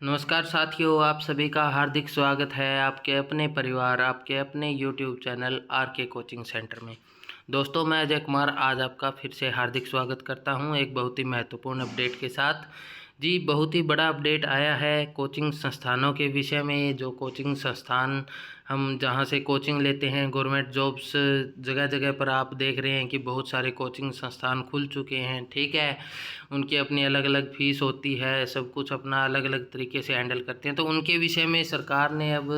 नमस्कार साथियों, आप सभी का हार्दिक स्वागत है आपके अपने परिवार, आपके अपने YouTube channel RK coaching centre में। दोस्तों, मैं अजय कुमार आज आपका फिर से हार्दिक स्वागत करता हूं एक बहुत ही महत्वपूर्ण अपडेट के साथ। जी, बहुत ही बड़ा अपडेट आया है कोचिंग संस्थानों के विषय में। जो कोचिंग संस्थान हम जहां से कोचिंग लेते हैं, गवर्नमेंट जॉब्स जगह जगह पर आप देख रहे हैं कि बहुत सारे कोचिंग संस्थान खुल चुके हैं। ठीक है, उनकी अपनी अलग अलग फीस होती है, सब कुछ अपना अलग अलग तरीके से हैंडल करते हैं। तो उनके विषय में सरकार ने अब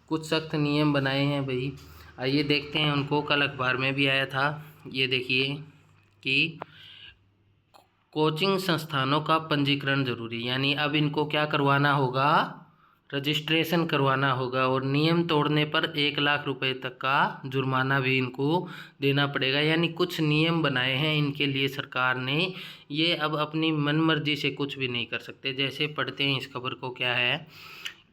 कुछ सख्त नियम बनाए हैं भाई। आइए देखते हैं उनको। कल अखबार में भी आया था, ये देखिए कि कोचिंग संस्थानों का पंजीकरण जरूरी, यानी अब इनको क्या करवाना होगा, रजिस्ट्रेशन करवाना होगा और नियम तोड़ने पर 1 लाख रुपए तक का जुर्माना भी इनको देना पड़ेगा। यानी कुछ नियम बनाए हैं इनके लिए सरकार ने। ये अब अपनी मनमर्जी से कुछ भी नहीं कर सकते। जैसे पढ़ते हैं इस खबर को, क्या है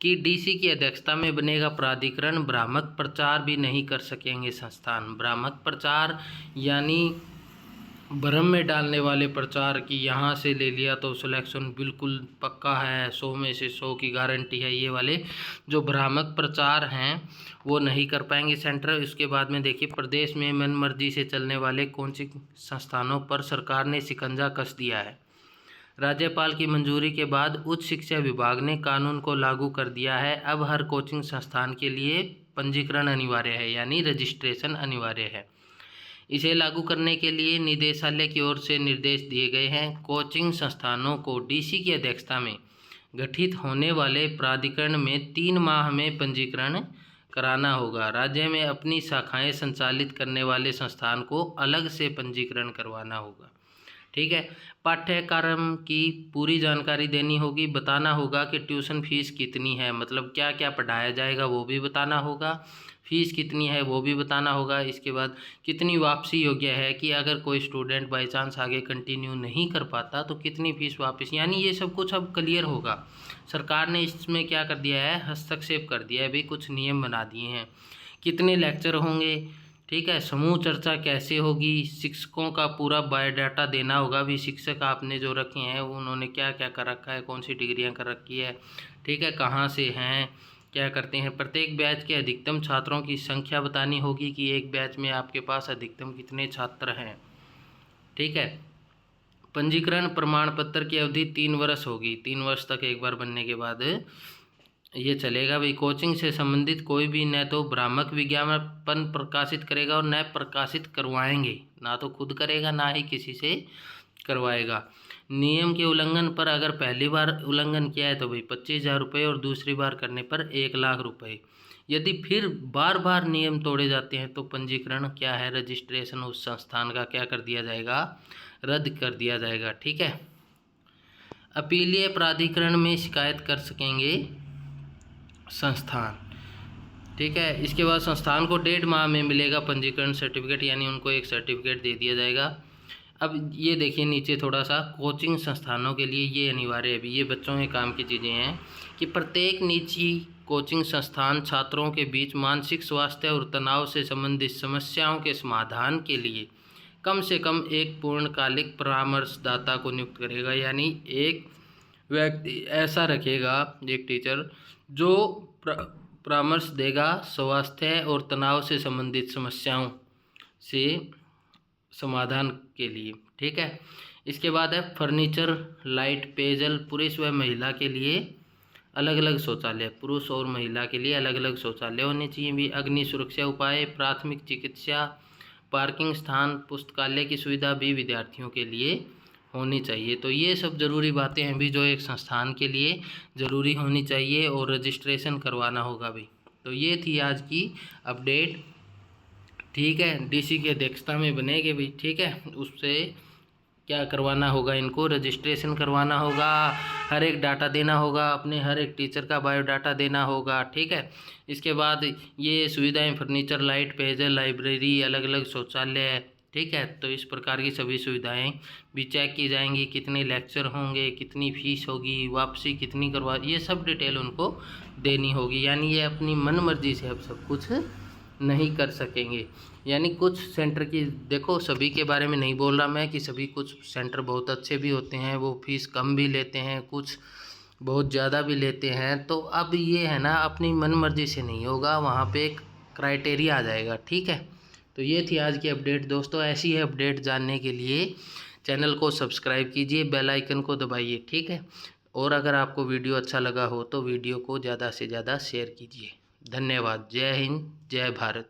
कि डीसी की अध्यक्षता में बनेगा प्राधिकरण, भ्रामक प्रचार भी नहीं कर सकेंगे संस्थान। भ्रामक प्रचार यानी भ्रम में डालने वाले प्रचार की यहाँ से ले लिया तो सिलेक्शन बिल्कुल पक्का है, 100 में से 100 की गारंटी है। ये वाले जो भ्रामक प्रचार हैं वो नहीं कर पाएंगे सेंटर। इसके बाद में देखिए, प्रदेश में मनमर्जी से चलने वाले कोचिंग संस्थानों पर सरकार ने शिकंजा कस दिया है। राज्यपाल की मंजूरी के बाद उच्च शिक्षा विभाग ने कानून को लागू कर दिया है। अब हर कोचिंग संस्थान के लिए पंजीकरण अनिवार्य है, यानी रजिस्ट्रेशन अनिवार्य है। इसे लागू करने के लिए निदेशालय की ओर से निर्देश दिए गए हैं। कोचिंग संस्थानों को डीसी की अध्यक्षता में गठित होने वाले प्राधिकरण में 3 माह में पंजीकरण कराना होगा। राज्य में अपनी शाखाएं संचालित करने वाले संस्थान को अलग से पंजीकरण करवाना होगा। ठीक है, पाठ्यक्रम की पूरी जानकारी देनी होगी। बताना होगा कि ट्यूशन फीस कितनी है, मतलब क्या क्या पढ़ाया जाएगा वो भी बताना होगा। फीस कितनी है वो भी बताना होगा। इसके बाद कितनी वापसी योग्य है, कि अगर कोई स्टूडेंट बाई चांस आगे कंटिन्यू नहीं कर पाता तो कितनी फीस वापस, यानी ये सब कुछ अब क्लियर होगा। सरकार ने इसमें क्या कर दिया है, हस्तक्षेप कर दिया है भी, कुछ नियम बना दिए हैं। कितने लेक्चर होंगे, ठीक है, समूह चर्चा कैसे होगी, शिक्षकों का पूरा बायोडाटा देना होगा भी। शिक्षक आपने जो रखे हैं उन्होंने क्या क्या कर रखा है, कौन सी डिग्रियां कर रखी है, ठीक है, कहाँ से हैं, क्या करते हैं। प्रत्येक बैच के अधिकतम छात्रों की संख्या बतानी होगी, कि एक बैच में आपके पास अधिकतम कितने छात्र हैं। ठीक है, पंजीकरण प्रमाण पत्र की अवधि 3 वर्ष होगी। 3 वर्ष तक एक बार बनने के बाद ये चलेगा भाई। कोचिंग से संबंधित कोई भी न तो भ्रामक विज्ञापन प्रकाशित करेगा और न प्रकाशित करवाएंगे, ना तो खुद करेगा ना ही किसी से करवाएगा। नियम के उल्लंघन पर अगर पहली बार उल्लंघन किया है तो भाई 25,000 रुपये और दूसरी बार करने पर 1 लाख रुपये। यदि फिर बार बार नियम तोड़े जाते हैं तो पंजीकरण क्या है, रजिस्ट्रेशन उस संस्थान का क्या कर दिया जाएगा, रद्द कर दिया जाएगा। ठीक है, अपीलीय प्राधिकरण में शिकायत कर सकेंगे संस्थान। ठीक है, इसके बाद संस्थान को 1.5 माह में मिलेगा पंजीकरण सर्टिफिकेट, यानी उनको एक सर्टिफिकेट दे दिया जाएगा। अब ये देखिए नीचे थोड़ा सा, कोचिंग संस्थानों के लिए ये अनिवार्य है। अभी ये बच्चों के काम की चीज़ें हैं कि प्रत्येक निजी कोचिंग संस्थान छात्रों के बीच मानसिक स्वास्थ्य और तनाव से संबंधित समस्याओं के समाधान के लिए कम से कम एक पूर्णकालिक परामर्शदाता को नियुक्त करेगा। यानी एक व्यक्ति ऐसा रखेगा, एक टीचर, जो परामर्श देगा स्वास्थ्य और तनाव से संबंधित समस्याओं से समाधान के लिए। ठीक है, इसके बाद है फर्नीचर, लाइट, पेयजल, पुरुष व महिला के लिए अलग अलग शौचालय, पुरुष और महिला के लिए अलग अलग शौचालय होने चाहिए भी। अग्नि सुरक्षा उपाय, प्राथमिक चिकित्सा, पार्किंग स्थान, पुस्तकालय की सुविधा भी विद्यार्थियों के लिए होनी चाहिए। तो ये सब ज़रूरी बातें हैं भी जो एक संस्थान के लिए ज़रूरी होनी चाहिए, और रजिस्ट्रेशन करवाना होगा भी। तो ये थी आज की अपडेट। ठीक है, डीसी की अध्यक्षता में बनेगी भी। ठीक है, उससे क्या करवाना होगा, इनको रजिस्ट्रेशन करवाना होगा, हर एक डाटा देना होगा, अपने हर एक टीचर का बायोडाटा देना होगा। ठीक है, इसके बाद ये सुविधाएं, फर्नीचर, लाइट, पेयजल, लाइब्रेरी, अलग अलग शौचालय, ठीक है, तो इस प्रकार की सभी सुविधाएं भी चेक की जाएंगी। कितने लेक्चर होंगे, कितनी फीस होगी, वापसी कितनी करवा, ये सब डिटेल उनको देनी होगी। यानी ये अपनी मन मर्जी से अब सब कुछ नहीं कर सकेंगे। यानी कुछ सेंटर की, देखो सभी के बारे में नहीं बोल रहा मैं कि सभी, कुछ सेंटर बहुत अच्छे भी होते हैं, वो फीस कम भी लेते हैं, कुछ बहुत ज़्यादा भी लेते हैं तो अब ये है ना, अपनी मन मर्जी से नहीं होगा, वहाँ पे एक क्राइटेरिया आ जाएगा। ठीक है, तो ये थी आज की अपडेट दोस्तों। ऐसी है अपडेट जानने के लिए चैनल को सब्सक्राइब कीजिए, बेल आइकन को दबाइए। ठीक है, और अगर आपको वीडियो अच्छा लगा हो तो वीडियो को ज़्यादा से ज़्यादा शेयर कीजिए। धन्यवाद। जय हिंद, जय भारत।